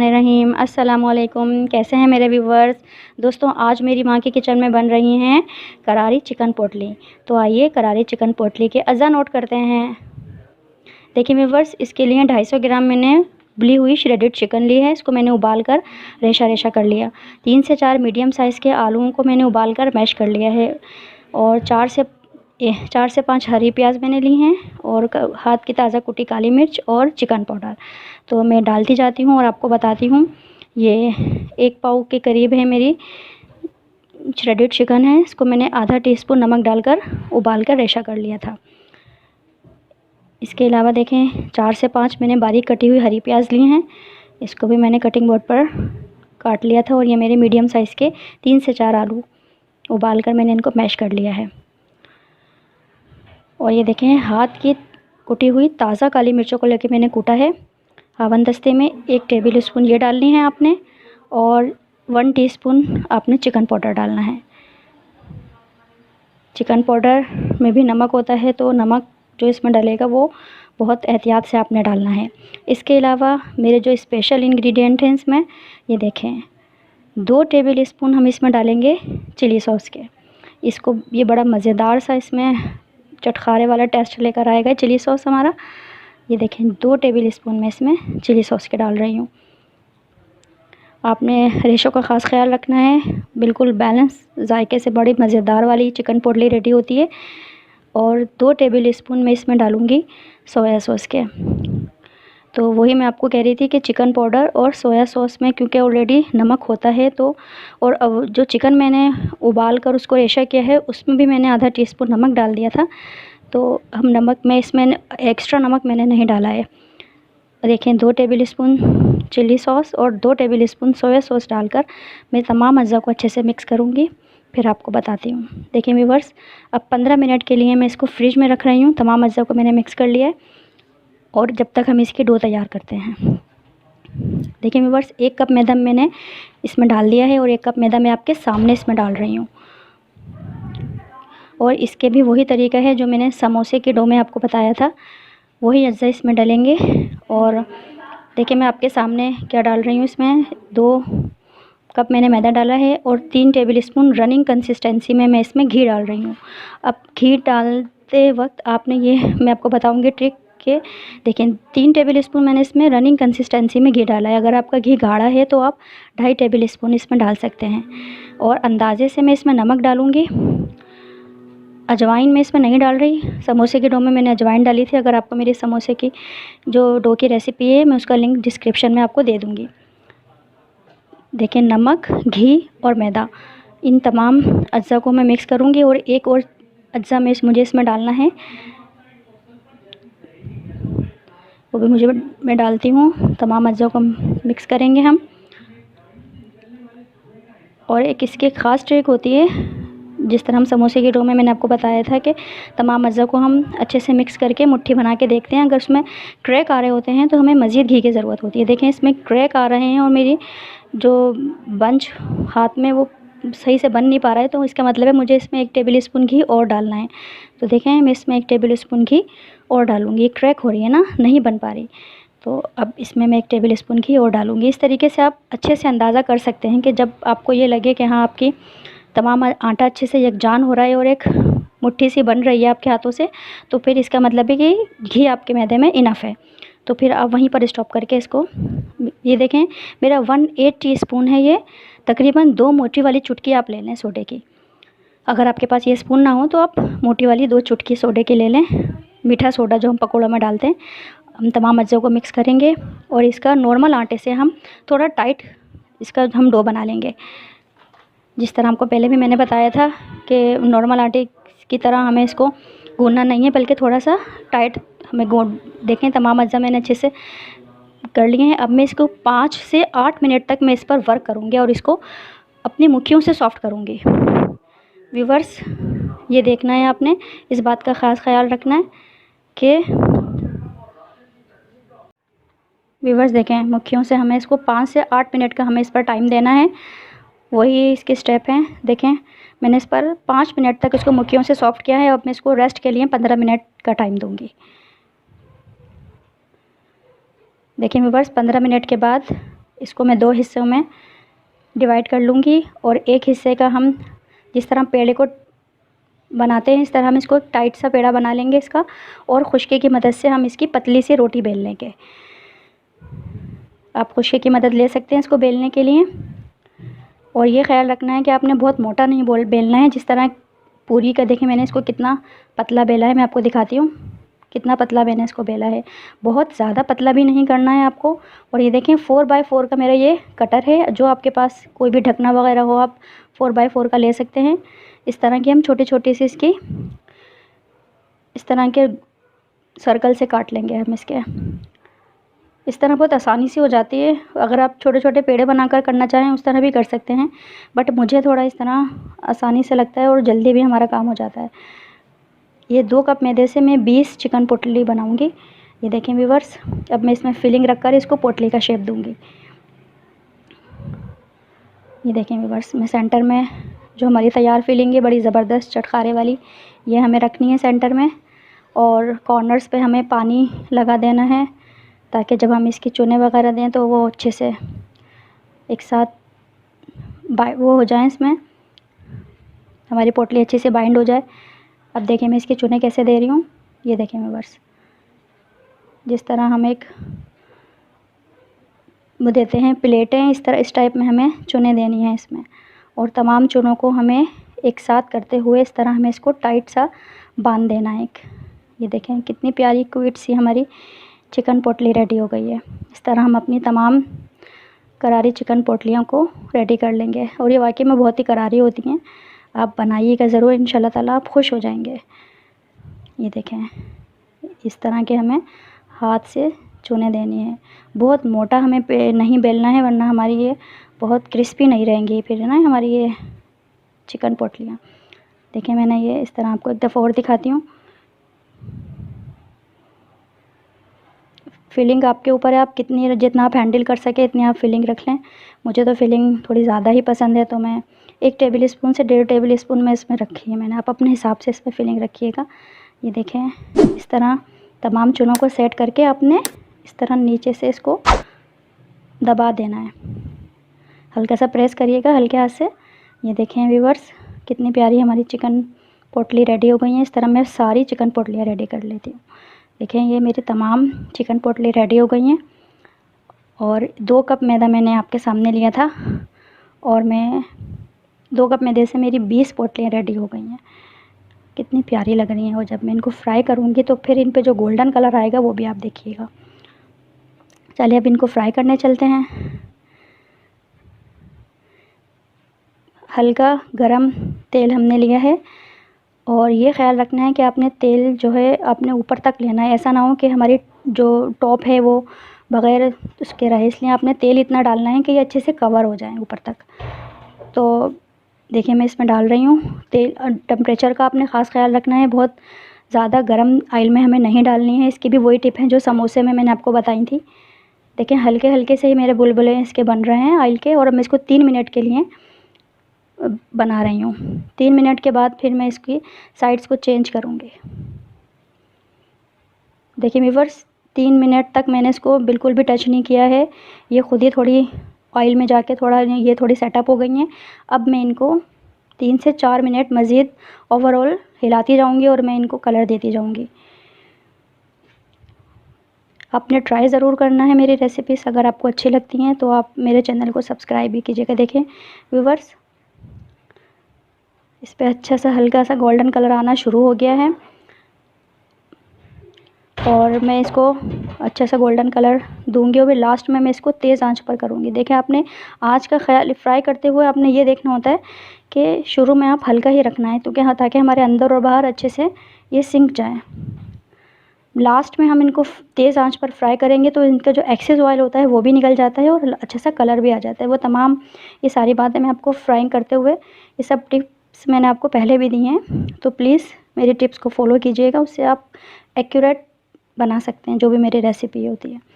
बिस्मिल्लाहिर्रहमानिर्रहीम। अस्सलामुअलैकुम। कैसे हैं मेरे व्यूवर्स। दोस्तों, आज मेरी माँ की किचन में बन रही हैं करारी चिकन पोटली। तो आइए करारी चिकन पोटली के अज़ा नोट करते हैं। देखिए व्यूवर्स, इसके लिए 250 ग्राम मैंने उबली हुई श्रेडेड चिकन ली है। इसको मैंने उबाल कर रेशा रेशा कर लिया। 3 से 4 मीडियम साइज़ के आलूओं को मैंने उबाल कर मैश कर लिया है। और 4 से 5 हरी प्याज मैंने ली हैं और हाथ की ताज़ा कुटी काली मिर्च और चिकन पाउडर। तो मैं डालती जाती हूँ और आपको बताती हूँ। ये 1 पाव के करीब है मेरी श्रेडेड चिकन है। इसको मैंने आधा टीस्पून नमक डालकर उबाल कर रेशा कर लिया था। इसके अलावा देखें 4 से 5 मैंने बारीक कटी हुई हरी प्याज ली हैं। इसको भी मैंने कटिंग बोर्ड पर काट लिया था। और ये मेरे मीडियम साइज़ के 3 से 4 आलू उबाल कर मैंने इनको मैश कर लिया है। और ये देखें हाथ की कुटी हुई ताज़ा काली मिर्चों को लेके मैंने कूटा है। हावन दस्ते में 1 टेबल स्पून ये डालनी है आपने और 1 टीस्पून आपने चिकन पाउडर डालना है। चिकन पाउडर में भी नमक होता है, तो नमक जो इसमें डलेगा वो बहुत एहतियात से आपने डालना है। इसके अलावा मेरे जो स्पेशल इंग्रेडिएंट हैं इसमें, ये देखें 2 टेबल स्पून हम इसमें डालेंगे चिली सॉस के। इसको ये बड़ा मज़ेदार सा इसमें चटखारे वाला टेस्ट लेकर आएगा चिली सॉस हमारा। ये देखें 2 टेबल स्पून मैं इसमें चिली सॉस के डाल रही हूँ। आपने रेशो का ख़ास ख्याल रखना है। बिल्कुल बैलेंस जायके से बड़ी मज़ेदार वाली चिकन पोटली रेडी होती है। और 2 टेबल स्पून मैं इसमें डालूँगी सोया सॉस के। तो वही मैं आपको कह रही थी कि चिकन पाउडर और सोया सॉस में क्योंकि ऑलरेडी नमक होता है, तो और अब जो चिकन मैंने उबाल कर उसको रेशा किया है उसमें भी मैंने आधा टीस्पून नमक डाल दिया था। तो हम नमक में इसमें एक्स्ट्रा नमक मैंने नहीं डाला है। देखें 2 टेबल स्पून चिली सॉस और 2 टेबल स्पून सोया सॉस डालकर मैं तमाम अज़्ज़ा को अच्छे से मिक्स करूँगी, फिर आपको बताती हूँ। देखिए व्यूअर्स, अब 15 मिनट के लिए मैं इसको फ्रिज में रख रही हूँ। तमाम अज़्ज़ा को मैंने मिक्स कर लिया है और जब तक हम इसकी डो तैयार करते हैं। देखिए व्यूअर्स, 1 कप मैदा मैंने इसमें डाल दिया है और 1 कप मैदा मैं आपके सामने इसमें डाल रही हूँ। और इसके भी वही तरीका है जो मैंने समोसे की डो में आपको बताया था, वही अज़्ज़ा इसमें डालेंगे। और देखिए मैं आपके सामने क्या डाल रही हूँ। इसमें 2 कप मैंने मैदा डाला है और 3 टेबल स्पून रनिंग कंसिस्टेंसी में मैं इसमें घी डाल रही हूँ। अब घी डालते वक्त आपने ये मैं आपको बताऊँगी ट्रिक के। देखें 3 टेबल स्पून मैंने इसमें रनिंग कंसिस्टेंसी में घी डाला है। अगर आपका घी गाढ़ा है तो आप 2.5 टेबल स्पून इसमें डाल सकते हैं। और अंदाजे से मैं इसमें नमक डालूँगी। अजवाइन मैं इसमें नहीं डाल रही। समोसे की डो में मैंने अजवाइन डाली थी। अगर आपको मेरी समोसे की जो डो की रेसिपी है मैं उसका लिंक डिस्क्रिप्शन में आपको दे दूँगी। देखें नमक, घी और मैदा, इन तमाम अज़्ज़ा को मैं मिक्स करूँगी। और एक और अज़्ज़ा मुझे इसमें डालना है, वो भी मैं डालती हूँ। तमाम अज़्ज़ा को मिक्स करेंगे हम। और एक इसकी ख़ास ट्रिक होती है, जिस तरह हम समोसे की डो में मैंने आपको बताया था कि तमाम अज़्ज़ा को हम अच्छे से मिक्स करके मुट्ठी बना के देखते हैं। अगर उसमें क्रैक आ रहे होते हैं तो हमें मज़ीद घी की ज़रूरत होती है। देखें इसमें क्रैक आ रहे हैं और मेरी जो बंच हाथ में वो सही से बन नहीं पा रहा है, तो इसका मतलब है मुझे इसमें 1 टेबल स्पून घी और डालना है। तो देखें मैं इसमें 1 टेबल स्पून घी और डालूँगी। क्रैक हो रही है ना, नहीं बन पा रही, तो अब इसमें मैं 1 टेबल स्पून घी और डालूँगी। इस तरीके से आप अच्छे से अंदाज़ा कर सकते हैं कि जब आपको ये लगे कि हाँ आपकी तमाम आटा अच्छे से यकजान हो रहा है और एक मुट्ठी सी बन रही है आपके हाथों से, तो फिर इसका मतलब है कि घी आपके मैदे में इनफ है। तो फिर आप वहीं पर स्टॉप करके इसको, ये देखें मेरा 1/8 टीस्पून है ये। तकरीबन 2 मोटी वाली चुटकी आप ले लें सोडे की। अगर आपके पास ये स्पून ना हो तो आप मोटी वाली 2 चुटकी सोडे की ले लें, मीठा सोडा जो हम पकौड़ा में डालते हैं। हम तमाम अज़्ज़ों को मिक्स करेंगे और इसका नॉर्मल आटे से हम थोड़ा टाइट इसका हम डो बना लेंगे। जिस तरह आपको पहले भी मैंने बताया था कि नॉर्मल आटे की तरह हमें इसको गूंदना नहीं है, बल्कि थोड़ा सा टाइट हमें गूंद। देखें तमाम अज़्ज़ा मैंने अच्छे से कर लिए हैं। अब मैं इसको 5 से 8 मिनट तक मैं इस पर वर्क करूँगी और इसको अपनी मुट्ठियों से सॉफ़्ट करूँगी। व्यूवर्स, ये देखना है आपने, इस बात का ख़ास ख्याल रखना है कि व्यूवर्स देखें मुट्ठियों से हमें इसको 5 से 8 मिनट का हमें इस पर टाइम देना है। वही इसके स्टेप हैं। देखें मैंने इस पर 5 मिनट तक इसको मुट्ठियों से सॉफ़्ट किया है। अब मैं इसको रेस्ट के लिए 15 मिनट का टाइम दूंगी। देखिए व्यूअर्स 15 मिनट के बाद इसको मैं 2 हिस्सों में डिवाइड कर लूँगी और एक हिस्से का हम जिस तरह पेड़े को बनाते हैं इस तरह हम इसको टाइट सा पेड़ा बना लेंगे इसका, और खुशके की मदद से हम इसकी पतली सी रोटी बेल लेंगे। आप खुशके की मदद ले सकते हैं इसको बेलने के लिए। और ये ख्याल रखना है कि आपने बहुत मोटा नहीं बेलना है। जिस तरह पूरी का देखें मैंने इसको कितना पतला बेला है, मैं आपको दिखाती हूँ कितना पतला मैंने इसको बेला है। बहुत ज़्यादा पतला भी नहीं करना है आपको। और ये देखें 4x4 का मेरा ये कटर है। जो आपके पास कोई भी ढकना वगैरह हो आप 4x4 का ले सकते हैं। इस तरह की हम छोटे छोटे से इसकी इस तरह के सर्कल से काट लेंगे हम इसके। इस तरह बहुत आसानी से हो जाती है। अगर आप छोटे छोटे पेड़े बनाकर करना चाहें उस तरह भी कर सकते हैं, बट मुझे थोड़ा इस तरह आसानी से लगता है और जल्दी भी हमारा काम हो जाता है। ये 2 कप मैदे से मैं 20 चिकन पोटली बनाऊंगी। ये देखें व्यूअर्स, अब मैं इसमें फिलिंग रखकर इसको पोटली का शेप दूंगी। ये देखें व्यूअर्स, मैं सेंटर में जो हमारी तैयार फिलिंग है बड़ी ज़बरदस्त चटखारे वाली, ये हमें रखनी है सेंटर में। और कॉर्नर्स पे हमें पानी लगा देना है ताकि जब हम इसकी चुने वगैरह दें तो वो अच्छे से एक साथ वो हो जाए, इसमें हमारी पोटली अच्छे से बाइंड हो जाए। अब देखें मैं इसके चुने कैसे दे रही हूँ। ये देखें व्यूअर्स, जिस तरह हम एक वो देते हैं प्लेटें, इस टाइप में हमें चुने देनी है इसमें। और तमाम चुनों को हमें एक साथ करते हुए इस तरह हमें इसको टाइट सा बांध देना है। ये देखें कितनी प्यारी क्विट सी हमारी चिकन पोटली रेडी हो गई है। इस तरह हम अपनी तमाम करारी चिकन पोटलियों को रेडी कर लेंगे। और ये वाकई में बहुत ही करारी होती हैं। आप बनाइएगा ज़रूर, इंशाल्लाह ताला आप खुश हो जाएंगे। ये देखें इस तरह के हमें हाथ से चुने देनी है। बहुत मोटा हमें नहीं बेलना है, वरना हमारी ये बहुत क्रिस्पी नहीं रहेंगी फिर ना हमारी ये चिकन पोटलियाँ। देखें मैंने ये इस तरह आपको एक दफ़ा और दिखाती हूँ। फिलिंग आपके ऊपर है, आप कितनी जितना आप हैंडल कर सके इतनी आप फिलिंग रख लें। मुझे तो फिलिंग थोड़ी ज़्यादा ही पसंद है, तो मैं 1 टेबल स्पून से 1.5 टेबल स्पून में इसमें रखी है मैंने। आप अपने हिसाब से इसमें फिलिंग रखिएगा। ये देखें इस तरह तमाम चुनों को सेट करके आपने इस तरह नीचे से इसको दबा देना है। हल्का सा प्रेस करिएगा हल्के हाथ से। ये देखें व्यूअर्स कितनी प्यारी हमारी चिकन पोटली रेडी हो गई है। इस तरह मैं सारी चिकन पोटलियाँ रेडी कर लेती हूँ। देखें ये मेरी तमाम चिकन पोटली रेडी हो गई हैं। और 2 कप मैदा मैंने आपके सामने लिया था और मैं 2 कप मैदे से मेरी 20 पोटलियाँ रेडी हो गई हैं। कितनी प्यारी लग रही हैं। और जब मैं इनको फ्राई करूँगी तो फिर इन पे जो गोल्डन कलर आएगा वो भी आप देखिएगा। चलिए अब इनको फ्राई करने चलते हैं। हल्का गरम तेल हमने लिया है और ये ख्याल रखना है कि आपने तेल जो है आपने ऊपर तक लेना है। ऐसा ना हो कि हमारी जो टॉप है वो बग़ैर उसके रहे, इसलिए आपने तेल इतना डालना है कि ये अच्छे से कवर हो जाए ऊपर तक। तो देखिए मैं इसमें डाल रही हूँ तेल। टेम्परेचर का आपने ख़ास ख्याल रखना है, बहुत ज़्यादा गर्म ऑयल में हमें नहीं डालनी है। इसकी भी वही टिप है जो समोसे में मैंने आपको बताई थी। देखिए हल्के हल्के से ही मेरे बुलबुले इसके बन रहे हैं ऑयल के। और अब मैं इसको 3 मिनट के लिए बना रही हूँ। 3 मिनट के बाद फिर मैं इसकी साइड्स को चेंज करूँगी। देखिए व्यूअर्स 3 मिनट तक मैंने इसको बिल्कुल भी टच नहीं किया है। ये खुद ही थोड़ी ऑयल में जाके ये थोड़ी सेटअप हो गई हैं। अब मैं इनको 3 से 4 मिनट मज़ीद ओवरऑल हिलाती जाऊँगी और मैं इनको कलर देती जाऊँगी। आपने ट्राई ज़रूर करना है मेरी रेसिपीज़। अगर आपको अच्छी लगती हैं तो आप मेरे चैनल को सब्सक्राइब भी कीजिएगा। देखें व्यूअर्स इस पर अच्छा सा हल्का सा गोल्डन कलर आना शुरू हो गया है और मैं इसको अच्छा सा गोल्डन कलर दूंगी और फिर लास्ट में मैं इसको तेज़ आंच पर करूँगी। देखें आपने आंच का ख्याल फ्राई करते हुए आपने ये देखना होता है कि शुरू में आप हल्का ही रखना है, क्योंकि हाँ ताकि हमारे अंदर और बाहर अच्छे से ये सिंक जाए। लास्ट में हम इनको तेज़ आंच पर फ्राई करेंगे तो इनका जो एक्सेस ऑयल होता है वो भी निकल जाता है और अच्छा सा कलर भी आ जाता है। वो तमाम ये सारी बातें मैं आपको फ्राइंग करते हुए ये सब टिप्स मैंने आपको पहले भी दी हैं, तो प्लीज़ मेरी टिप्स को फॉलो कीजिएगा। उससे आप एक्यूरेट बना सकते हैं जो भी मेरी रेसिपी होती है।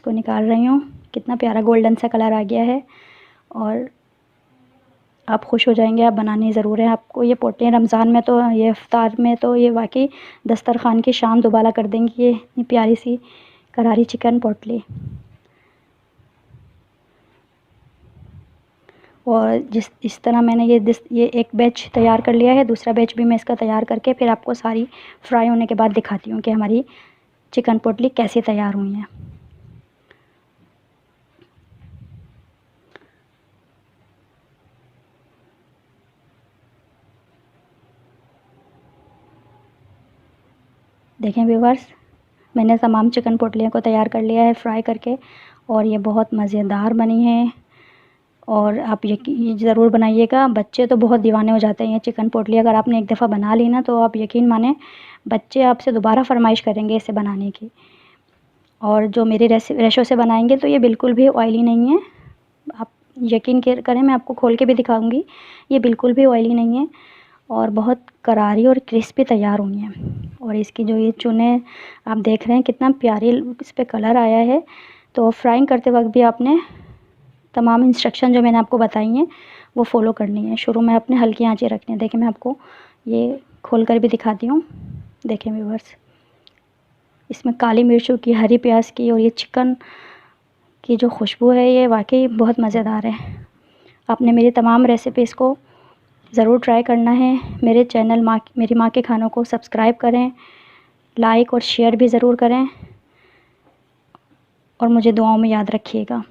इसको निकाल रही हूँ। कितना प्यारा गोल्डन सा कलर आ गया है और आप खुश हो जाएंगे। आप बनानी ज़रूर है आपको ये पोटलियाँ। रमज़ान में तो ये इफ्तार में तो ये वाकई दस्तरखान की शान दुबाला कर देंगी। ये इतनी प्यारी सी करारी चिकन पोटली। और इस तरह मैंने ये एक बैच तैयार कर लिया है। दूसरा बैच भी मैं इसका तैयार करके फिर आपको सारी फ्राई होने के बाद दिखाती हूँ कि हमारी चिकन पोटली कैसे तैयार हुई है। देखें व्यूवर्स, मैंने तमाम चिकन पोटलियों को तैयार कर लिया है फ्राई करके और ये बहुत मज़ेदार बनी है। और आप ये ज़रूर बनाइएगा। बच्चे तो बहुत दीवाने हो जाते हैं ये चिकन पोटली। अगर आपने एक दफ़ा बना ली ना तो आप यकीन माने बच्चे आपसे दोबारा फरमाइश करेंगे इसे बनाने की। और जो मेरी रेशो से बनाएंगे तो ये बिल्कुल भी ऑयली नहीं है। आप यकीन करें, मैं आपको खोल के भी दिखाऊंगी, ये बिल्कुल भी ऑयली नहीं है और बहुत करारी और क्रिस्पी तैयार हुई हैं। और इसकी जो ये चुने आप देख रहे हैं कितना प्यारी इस पर कलर आया है। तो फ्राइंग करते वक्त भी आपने तमाम इंस्ट्रक्शन जो मैंने आपको बताई हैं वो फॉलो करनी है। शुरू में अपने हल्की आंचें रखनी है। देखिए मैं आपको ये खोल कर भी दिखाती हूँ। देखें व्यूअर्स, इसमें काली मिर्चों की, हरी प्याज की और ये चिकन की जो खुशबू है ये वाकई बहुत मज़ेदार है। आपने मेरी तमाम रेसिपीज़ को ज़रूर ट्राई करना है। मेरे चैनल मेरी माँ के खानों को सब्सक्राइब करें, लाइक और शेयर भी ज़रूर करें और मुझे दुआओं में याद रखिएगा।